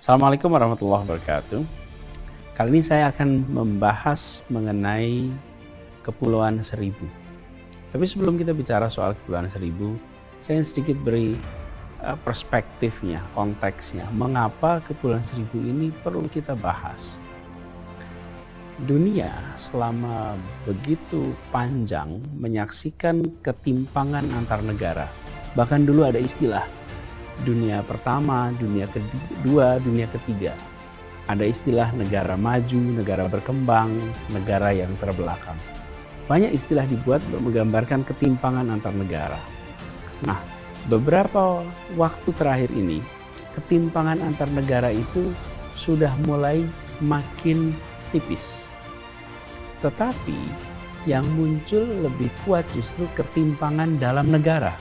Assalamualaikum warahmatullahi wabarakatuh. Kali ini saya akan membahas mengenai Kepulauan Seribu. Tapi sebelum kita bicara soal Kepulauan Seribu, saya sedikit beri perspektifnya, konteksnya. Mengapa Kepulauan Seribu ini perlu kita bahas? Dunia selama begitu panjang menyaksikan ketimpangan antar negara. Bahkan dulu ada istilah dunia pertama, dunia kedua, dunia ketiga. Ada istilah negara maju, negara berkembang, negara yang terbelakang. Banyak istilah dibuat untuk menggambarkan ketimpangan antar negara. Nah, beberapa waktu terakhir ini, ketimpangan antar negara itu sudah mulai makin tipis. Tetapi yang muncul lebih kuat justru ketimpangan dalam negara.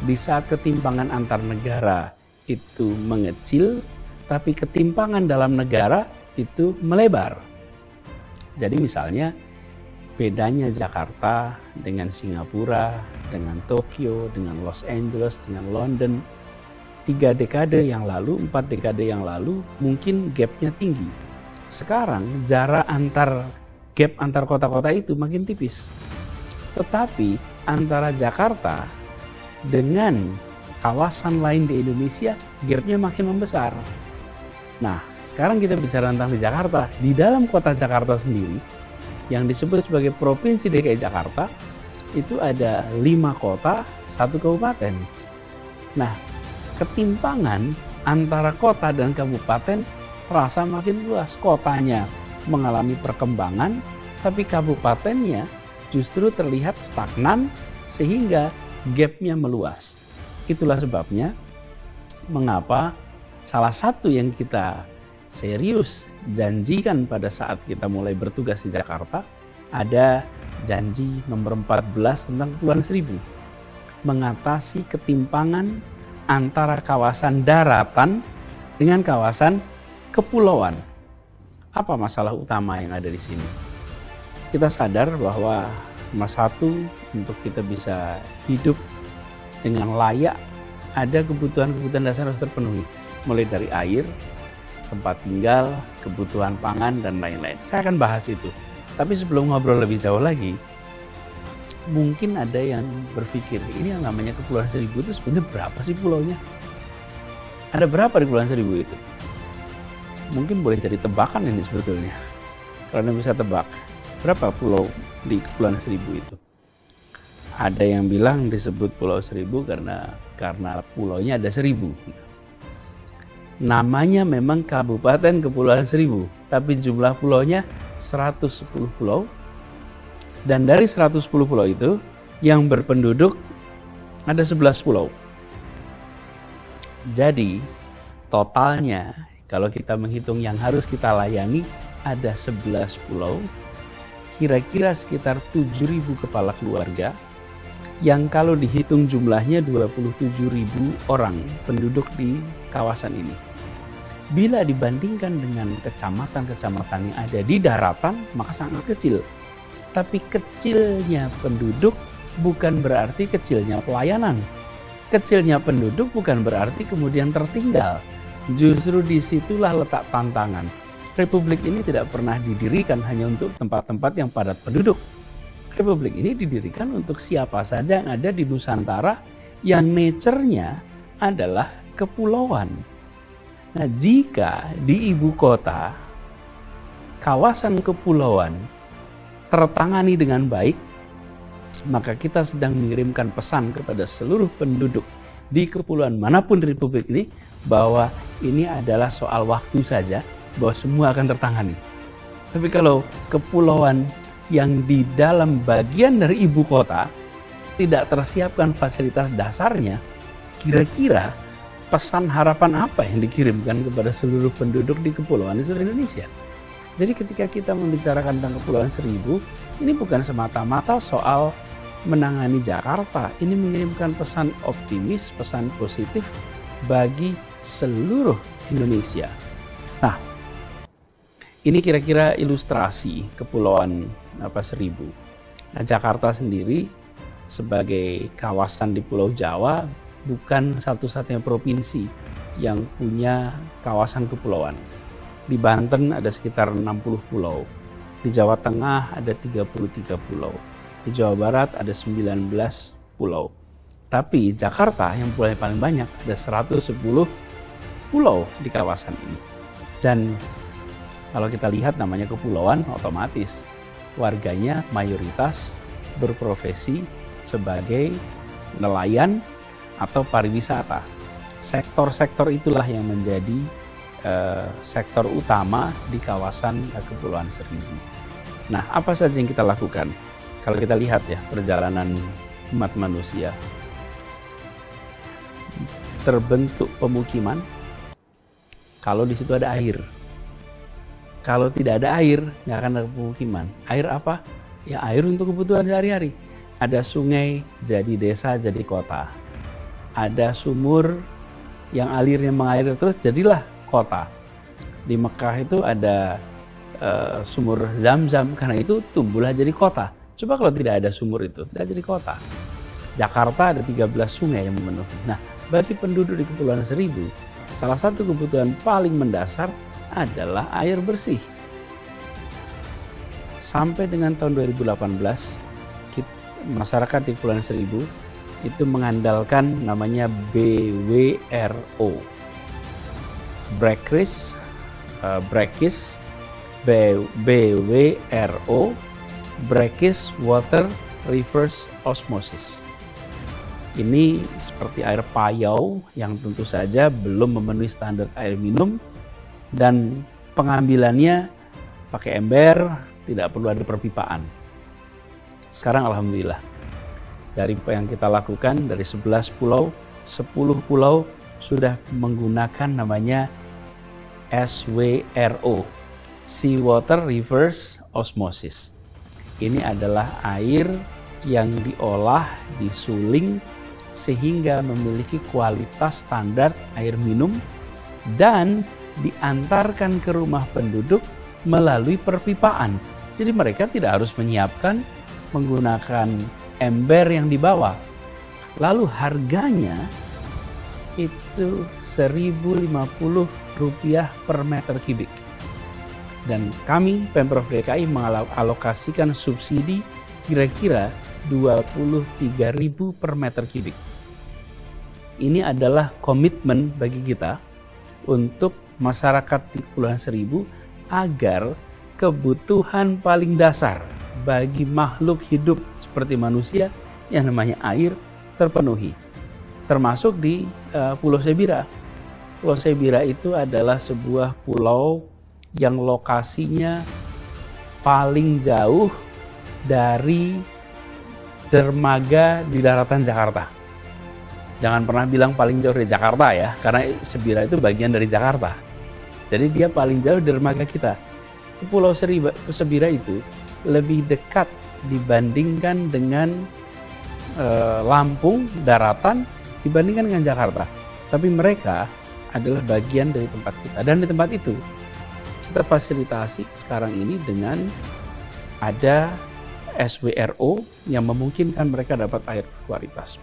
Di saat ketimpangan antar negara itu mengecil, tapi ketimpangan dalam negara itu melebar. Jadi misalnya bedanya Jakarta dengan Singapura, dengan Tokyo, dengan Los Angeles, dengan London, 3 dekade yang lalu, 4 dekade yang lalu mungkin gapnya tinggi. Sekarang jarak gap antar kota-kota itu makin tipis. Tetapi antara Jakarta dengan kawasan lain di Indonesia, gapnya makin membesar. Nah, sekarang kita bicara tentang di Jakarta. Di dalam kota Jakarta sendiri, yang disebut sebagai Provinsi DKI Jakarta, itu ada 5 kota, 1 kabupaten. Nah, ketimpangan antara kota dan kabupaten terasa makin luas. Kotanya mengalami perkembangan, tapi kabupatennya justru terlihat stagnan sehingga gapnya meluas. Itulah sebabnya mengapa salah satu yang kita serius janjikan pada saat kita mulai bertugas di Jakarta, ada janji nomor 14 tentang Kepulauan Seribu. Mengatasi ketimpangan antara kawasan daratan dengan kawasan kepulauan. Apa masalah utama yang ada di sini? Kita sadar bahwa nomor 1, untuk kita bisa hidup dengan layak, ada kebutuhan-kebutuhan dasar harus terpenuhi. Mulai dari air, tempat tinggal, kebutuhan pangan, dan lain-lain. Saya akan bahas itu. Tapi sebelum ngobrol lebih jauh lagi, mungkin ada yang berpikir, ini yang namanya Kepulauan Seribu itu sebenarnya berapa sih pulaunya? Ada berapa di Kepulauan Seribu itu? Mungkin boleh jadi tebakan ini sebetulnya. Karena bisa tebak, berapa pulau di Kepulauan Seribu itu? Ada yang bilang disebut Pulau Seribu karena pulaunya ada 1000. Namanya memang Kabupaten Kepulauan Seribu, tapi jumlah pulaunya 110 pulau. Dan dari 110 pulau itu, yang berpenduduk ada 11 pulau. Jadi totalnya kalau kita menghitung yang harus kita layani ada 11 pulau. Kira-kira sekitar 7.000 kepala keluarga, yang kalau dihitung jumlahnya 27.000 orang penduduk di kawasan ini. Bila dibandingkan dengan kecamatan-kecamatan yang ada di daratan, maka sangat kecil. Tapi kecilnya penduduk bukan berarti kecilnya pelayanan. Kecilnya penduduk bukan berarti kemudian tertinggal. Justru disitulah letak tantangan. Republik ini tidak pernah didirikan hanya untuk tempat-tempat yang padat penduduk. Republik ini didirikan untuk siapa saja yang ada di Nusantara yang nature-nya adalah kepulauan. Nah, jika di ibu kota kawasan kepulauan tertangani dengan baik, maka kita sedang mengirimkan pesan kepada seluruh penduduk di kepulauan manapun di Republik ini bahwa ini adalah soal waktu saja, bahwa semua akan tertangani. Tapi kalau kepulauan yang di dalam bagian dari ibu kota tidak tersiapkan fasilitas dasarnya, kira-kira pesan harapan apa yang dikirimkan kepada seluruh penduduk di kepulauan di seluruh Indonesia? Jadi ketika kita membicarakan tentang Kepulauan Seribu, ini bukan semata-mata soal menangani Jakarta, ini mengirimkan pesan optimis, pesan positif bagi seluruh Indonesia. Nah, ini kira-kira ilustrasi Kepulauan Seribu. Nah, Jakarta sendiri sebagai kawasan di Pulau Jawa bukan satu-satunya provinsi yang punya kawasan kepulauan. Di Banten ada sekitar 60 pulau. Di Jawa Tengah ada 33 pulau. Di Jawa Barat ada 19 pulau. Tapi Jakarta yang pulau paling banyak ada 110 pulau di kawasan ini. Dan kalau kita lihat namanya kepulauan, otomatis warganya mayoritas berprofesi sebagai nelayan atau pariwisata. Sektor-sektor itulah yang menjadi sektor utama di kawasan Kepulauan Seribu. Nah, apa saja yang kita lakukan? Kalau kita lihat ya perjalanan umat manusia, terbentuk pemukiman kalau di situ ada air. Kalau tidak ada air, nggak akan ada pemukiman. Air apa? Ya air untuk kebutuhan sehari-hari. Ada sungai, jadi desa, jadi kota. Ada sumur yang alirnya mengalir terus, jadilah kota. Di Mekah itu ada sumur Zam-Zam, karena itu tumbuhlah jadi kota. Coba kalau tidak ada sumur itu, tidak jadi kota. Jakarta ada 13 sungai yang memenuhi. Nah, bagi penduduk di Kepulauan Seribu, salah satu kebutuhan paling mendasar adalah air bersih. Sampai dengan tahun 2018, masyarakat di Kepulauan Seribu itu mengandalkan namanya BWRO, BWRO, Brackish Water Reverse Osmosis. Ini seperti air payau yang tentu saja belum memenuhi standar air minum, dan pengambilannya pakai ember, tidak perlu ada perpipaan. Sekarang alhamdulillah, dari apa yang kita lakukan, dari 11 pulau, 10 pulau sudah menggunakan namanya SWRO, Sea Water Reverse Osmosis. Ini adalah air yang diolah, disuling, sehingga memiliki kualitas standar air minum dan diantarkan ke rumah penduduk melalui perpipaan. Jadi mereka tidak harus menyiapkan menggunakan ember yang dibawa. Lalu harganya itu Rp1.050 per meter kubik. Dan kami Pemprov DKI mengalokasikan subsidi kira-kira Rp23.000 per meter kubik. Ini adalah komitmen bagi kita untuk masyarakat di Kepulauan Seribu agar kebutuhan paling dasar bagi makhluk hidup seperti manusia yang namanya air terpenuhi. Termasuk di Pulau Sebira. Pulau Sebira itu adalah sebuah pulau yang lokasinya paling jauh dari dermaga di daratan Jakarta. Jangan pernah bilang paling jauh dari Jakarta ya, karena Sebira itu bagian dari Jakarta. Jadi dia paling jauh dari dermaga kita. Pulau Sebira itu lebih dekat dibandingkan dengan Lampung, daratan, dibandingkan dengan Jakarta. Tapi mereka adalah bagian dari tempat kita. Dan di tempat itu kita fasilitasi sekarang ini dengan ada SWRO yang memungkinkan mereka dapat air kualitas,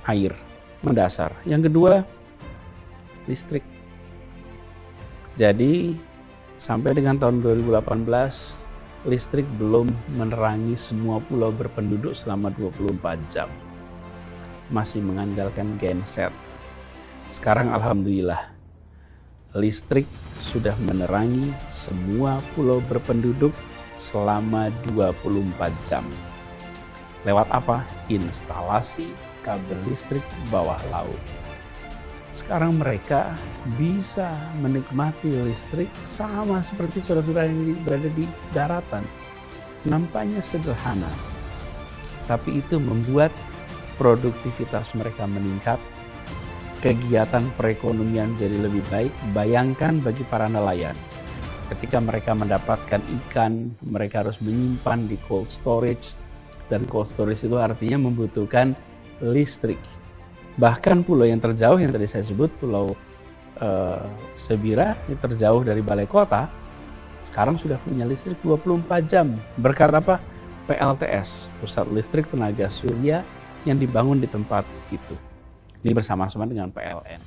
air mendasar. Yang kedua, listrik. Jadi sampai dengan tahun 2018 listrik belum menerangi semua pulau berpenduduk selama 24 jam. Masih mengandalkan genset. Sekarang alhamdulillah listrik sudah menerangi semua pulau berpenduduk selama 24 jam. Lewat apa? Instalasi kabel listrik bawah laut. Sekarang mereka bisa menikmati listrik sama seperti saudara-saudara yang berada di daratan. Nampaknya sederhana, tapi itu membuat produktivitas mereka meningkat, kegiatan perekonomian jadi lebih baik. Bayangkan bagi para nelayan, ketika mereka mendapatkan ikan, mereka harus menyimpan di cold storage, dan cold storage itu artinya membutuhkan listrik. Bahkan pulau yang terjauh yang tadi saya sebut, Pulau Sebira, yang terjauh dari balai kota, sekarang sudah punya listrik 24 jam. Berkat apa? PLTS, Pusat Listrik Tenaga Surya, yang dibangun di tempat itu. Ini bersama-sama dengan PLN.